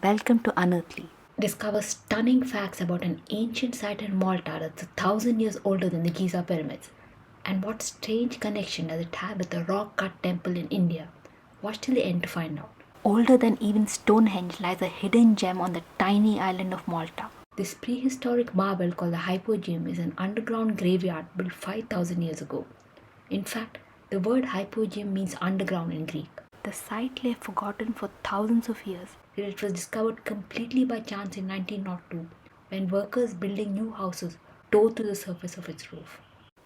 Welcome to Unearthly. Discover stunning facts about an ancient site in Malta that's 1,000 years older than the Giza pyramids. And what strange connection does it have with the rock cut temple in India? Watch till the end to find out. Older than even Stonehenge lies a hidden gem on the tiny island of Malta. This prehistoric marble called the Hypogeum is an underground graveyard built 5,000 years ago. In fact, the word Hypogeum means underground in Greek. The site lay forgotten for thousands of years till it was discovered completely by chance in 1902 when workers building new houses tore through the surface of its roof.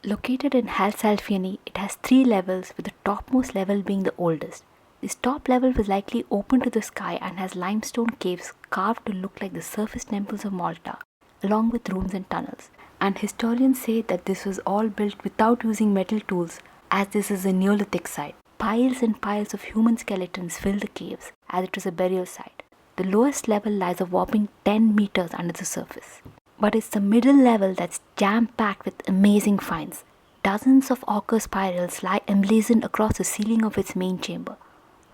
Located in Halsalfiani, it has 3 levels with the topmost level being the oldest. This top level was likely open to the sky and has limestone caves carved to look like the surface temples of Malta, along with rooms and tunnels. And historians say that this was all built without using metal tools, as this is a Neolithic site. Piles and piles of human skeletons fill the caves, as it was a burial site. The lowest level lies a whopping 10 meters under the surface. But it's the middle level that's jam-packed with amazing finds. Dozens of ochre spirals lie emblazoned across the ceiling of its main chamber.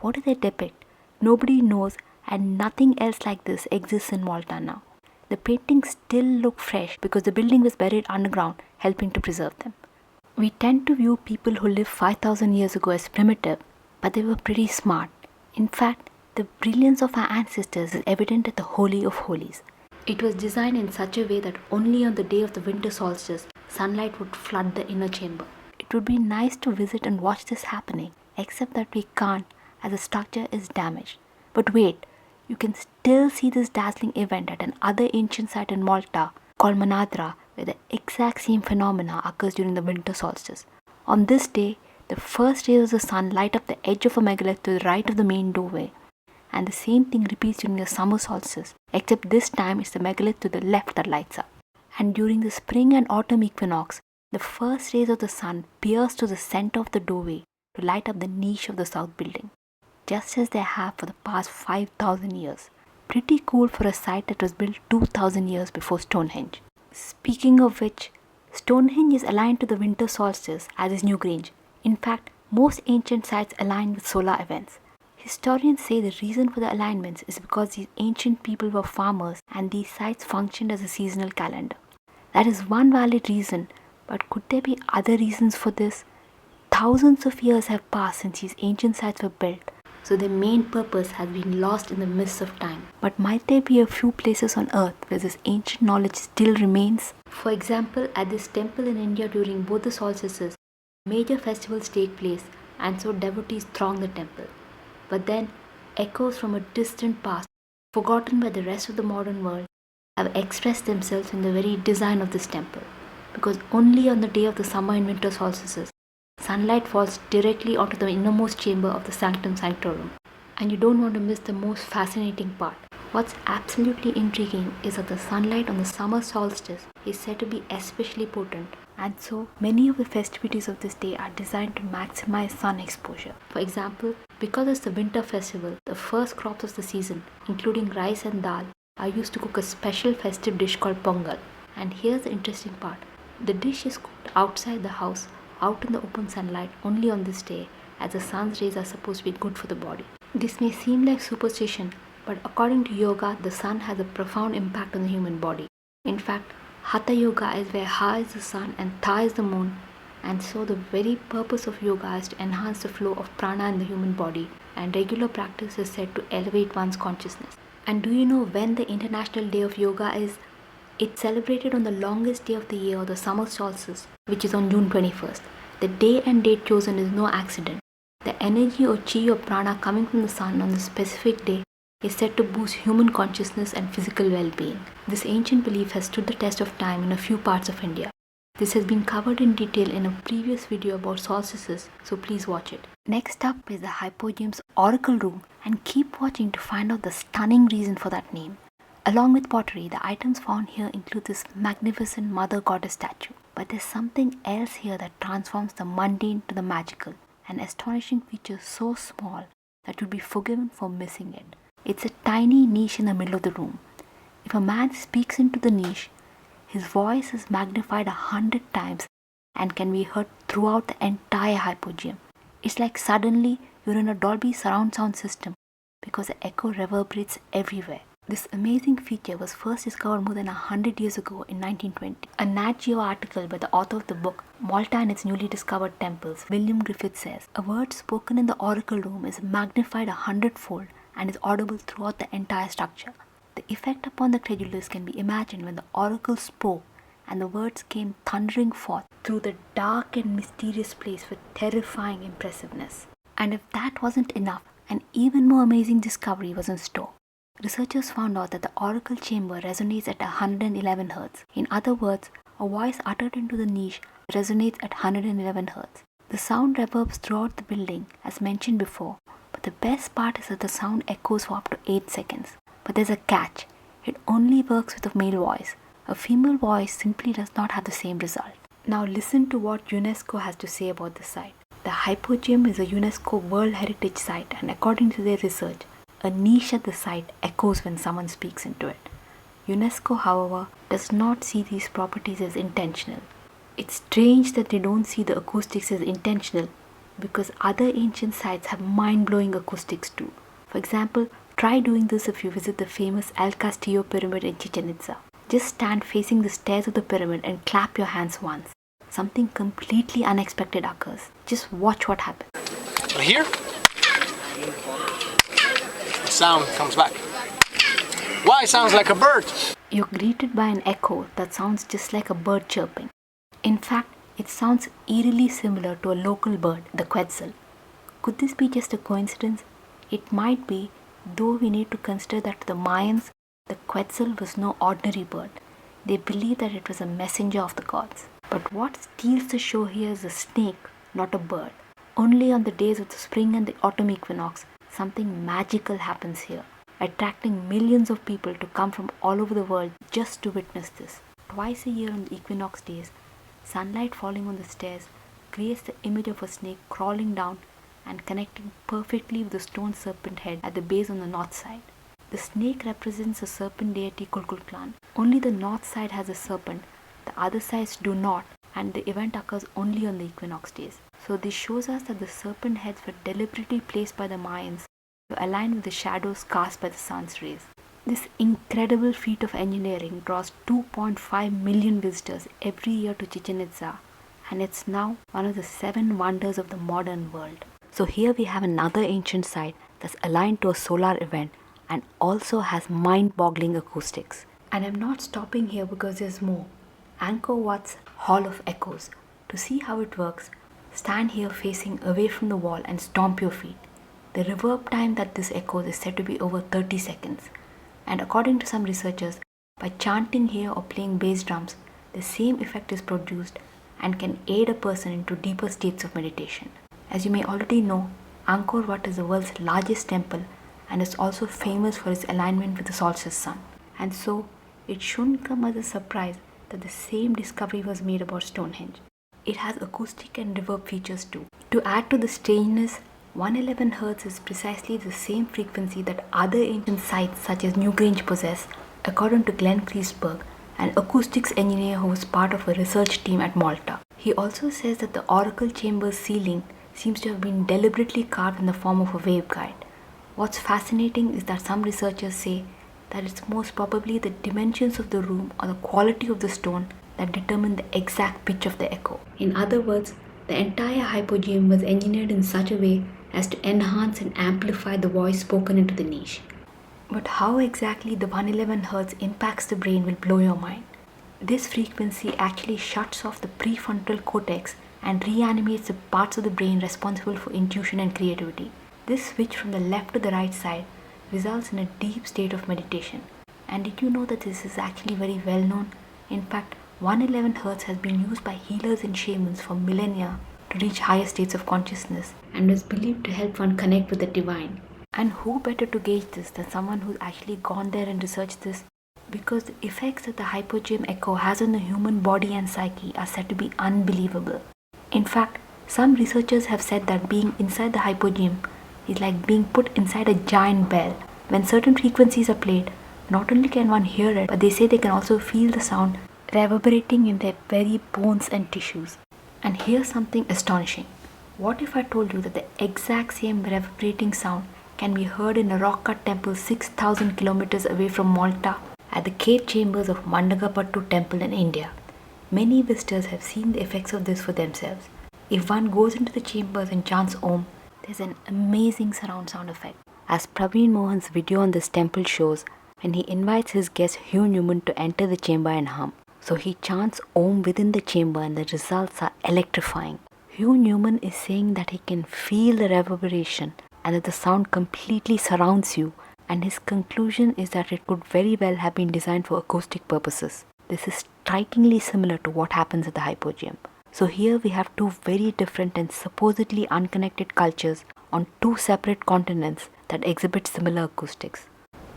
What do they depict? Nobody knows, and nothing else like this exists in Malta now. The paintings still look fresh because the building was buried underground, helping to preserve them. We tend to view people who lived 5,000 years ago as primitive, but they were pretty smart. In fact, the brilliance of our ancestors is evident at the Holy of Holies. It was designed in such a way that only on the day of the winter solstice, sunlight would flood the inner chamber. It would be nice to visit and watch this happening, except that we can't as the structure is damaged. But wait, you can still see this dazzling event at another ancient site in Malta called Manadra, where the exact same phenomena occurs during the winter solstice. On this day, the first rays of the sun light up the edge of a megalith to the right of the main doorway, and the same thing repeats during the summer solstice, except this time it's the megalith to the left that lights up. And during the spring and autumn equinox, the first rays of the sun pierce to the center of the doorway to light up the niche of the south building, just as they have for the past 5,000 years. Pretty cool for a site that was built 2,000 years before Stonehenge. Speaking of which, Stonehenge is aligned to the winter solstice, as is Newgrange. In fact, most ancient sites align with solar events. Historians say the reason for the alignments is because these ancient people were farmers and these sites functioned as a seasonal calendar. That is one valid reason, but could there be other reasons for this? Thousands of years have passed since these ancient sites were built, so their main purpose has been lost in the mists of time. But might there be a few places on earth where this ancient knowledge still remains? For example, at this temple in India during both the solstices, major festivals take place and so devotees throng the temple. But then, echoes from a distant past, forgotten by the rest of the modern world, have expressed themselves in the very design of this temple. Because only on the day of the summer and winter solstices, sunlight falls directly onto the innermost chamber of the Sanctum Sanctorum. And you don't want to miss the most fascinating part. What's absolutely intriguing is that the sunlight on the summer solstice is said to be especially potent, and so many of the festivities of this day are designed to maximize sun exposure. For example, because it's the winter festival, the first crops of the season, including rice and dal, are used to cook a special festive dish called pongal. And here's the interesting part. The dish is cooked outside the house, out in the open sunlight, only on this day, as the sun's rays are supposed to be good for the body. This may seem like superstition, but according to yoga, the sun has a profound impact on the human body. In fact, Hatha Yoga is where Ha is the sun and Tha is the moon, and so the very purpose of yoga is to enhance the flow of prana in the human body, and regular practice is said to elevate one's consciousness. And do you know when the International Day of Yoga is? It's celebrated on the longest day of the year, the summer solstice, which is on June 21st. The day and date chosen is no accident. The energy or chi or prana coming from the sun on the specific day is said to boost human consciousness and physical well-being. This ancient belief has stood the test of time in a few parts of India. This has been covered in detail in a previous video about solstices, so please watch it. Next up is the Hypogeum's Oracle Room, and keep watching to find out the stunning reason for that name. Along with pottery, the items found here include this magnificent Mother Goddess statue. But there's something else here that transforms the mundane to the magical, an astonishing feature so small that you'd be forgiven for missing it. It's a tiny niche in the middle of the room. If a man speaks into the niche, his voice is magnified 100 times and can be heard throughout the entire Hypogeum. It's like suddenly you're in a Dolby surround sound system because the echo reverberates everywhere. This amazing feature was first discovered more than 100 years ago in 1920. A Nat Geo article by the author of the book Malta and its Newly Discovered Temples, William Griffith, says, "A word spoken in the oracle room is magnified 100-fold and is audible throughout the entire structure. The effect upon the credulous can be imagined when the oracle spoke and the words came thundering forth through the dark and mysterious place with terrifying impressiveness." And if that wasn't enough, an even more amazing discovery was in store. Researchers found out that the oracle chamber resonates at 111 Hz. In other words, a voice uttered into the niche resonates at 111 Hz. The sound reverbs throughout the building, as mentioned before, but the best part is that the sound echoes for up to 8 seconds. But there's a catch. It only works with a male voice. A female voice simply does not have the same result. Now listen to what UNESCO has to say about the site. The Hypogeum is a UNESCO World Heritage Site, and according to their research, a niche at the site echoes when someone speaks into it. UNESCO, however, does not see these properties as intentional. It's strange that they don't see the acoustics as intentional, because other ancient sites have mind-blowing acoustics too. For example, try doing this if you visit the famous El Castillo pyramid in Chichen Itza. Just stand facing the stairs of the pyramid and clap your hands once. Something completely unexpected occurs. Just watch what happens. Here, the sound comes back. Why? It sounds like a bird. You're greeted by an echo that sounds just like a bird chirping. In fact, it sounds eerily similar to a local bird, the quetzal. Could this be just a coincidence? It might be, though we need to consider that to the Mayans, the quetzal was no ordinary bird. They believed that it was a messenger of the gods. But what steals the show here is a snake, not a bird. Only on the days of the spring and the autumn equinox, something magical happens here, attracting millions of people to come from all over the world just to witness this. Twice a year on the equinox days, sunlight falling on the stairs creates the image of a snake crawling down and connecting perfectly with the stone serpent head at the base on the north side. The snake represents the serpent deity Kulkulklan. Only the north side has a serpent, the other sides do not, and the event occurs only on the equinox days. So this shows us that the serpent heads were deliberately placed by the Mayans to align with the shadows cast by the sun's rays. This incredible feat of engineering draws 2.5 million visitors every year to Chichen Itza, and it's now one of the 7 wonders of the modern world. So here we have another ancient site that's aligned to a solar event and also has mind-boggling acoustics. And I'm not stopping here because there's more. Angkor Wat's Hall of Echoes. To see how it works, stand here facing away from the wall and stomp your feet. The reverb time that this echoes is said to be over 30 seconds. And according to some researchers, by chanting here or playing bass drums, the same effect is produced and can aid a person into deeper states of meditation. As you may already know, Angkor Wat is the world's largest temple and is also famous for its alignment with the solstice sun. And so, it shouldn't come as a surprise that the same discovery was made about Stonehenge. It has acoustic and reverb features too. To add to the strangeness, 111 Hz is precisely the same frequency that other ancient sites such as Newgrange possess, according to Glenn Kreisberg, an acoustics engineer who was part of a research team at Malta. He also says that the oracle chamber's ceiling seems to have been deliberately carved in the form of a waveguide. What's fascinating is that some researchers say that it's most probably the dimensions of the room or the quality of the stone that determine the exact pitch of the echo. In other words, the entire Hypogeum was engineered in such a way as to enhance and amplify the voice spoken into the niche. But how exactly the 111 Hz impacts the brain will blow your mind. This frequency actually shuts off the prefrontal cortex and reanimates the parts of the brain responsible for intuition and creativity. This switch from the left to the right side results in a deep state of meditation. And did you know that this is actually very well known? In fact, 111 Hz has been used by healers and shamans for millennia to reach higher states of consciousness and is believed to help one connect with the divine. And who better to gauge this than someone who's actually gone there and researched this? Because the effects that the Hypogeum echo has on the human body and psyche are said to be unbelievable. In fact, some researchers have said that being inside the Hypogeum is like being put inside a giant bell. When certain frequencies are played, not only can one hear it, but they say they can also feel the sound reverberating in their very bones and tissues. And here's something astonishing. What if I told you that the exact same reverberating sound can be heard in a rock-cut temple 6,000 kilometers away from Malta at the cave chambers of Mandagapattu temple in India. Many visitors have seen the effects of this for themselves. If one goes into the chambers and chants Om, there's an amazing surround sound effect. As Praveen Mohan's video on this temple shows, when he invites his guest Hugh Newman to enter the chamber and hum. So he chants Om within the chamber and the results are electrifying. Hugh Newman is saying that he can feel the reverberation and that the sound completely surrounds you, and his conclusion is that it could very well have been designed for acoustic purposes. This is strikingly similar to what happens at the Hypogeum. So here we have two very different and supposedly unconnected cultures on two separate continents that exhibit similar acoustics.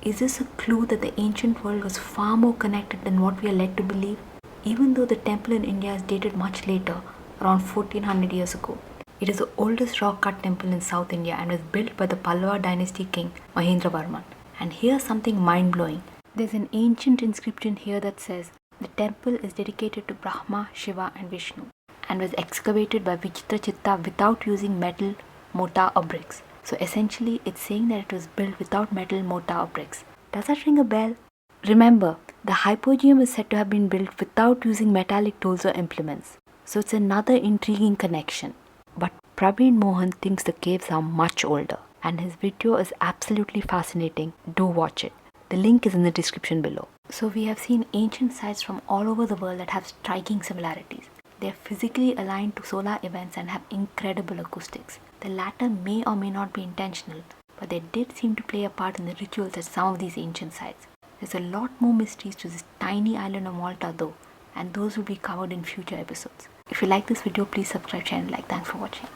Is this a clue that the ancient world was far more connected than what we are led to believe? Even though the temple in India is dated much later, around 1400 years ago. It is the oldest rock-cut temple in South India and was built by the Pallava dynasty king Mahendravarman. And here's something mind-blowing. There's an ancient inscription here that says, the temple is dedicated to Brahma, Shiva and Vishnu and was excavated by Vichitrachitta without using metal, mortar or bricks. So essentially it's saying that it was built without metal, mortar or bricks. Does that ring a bell? Remember, the Hypogeum is said to have been built without using metallic tools or implements. So it's another intriguing connection. But Praveen Mohan thinks the caves are much older and his video is absolutely fascinating. Do watch it. The link is in the description below. So we have seen ancient sites from all over the world that have striking similarities. They are physically aligned to solar events and have incredible acoustics. The latter may or may not be intentional, but they did seem to play a part in the rituals at some of these ancient sites. There's a lot more mysteries to this tiny island of Malta though, and those will be covered in future episodes. If you like this video, please subscribe, share and like. Thanks for watching.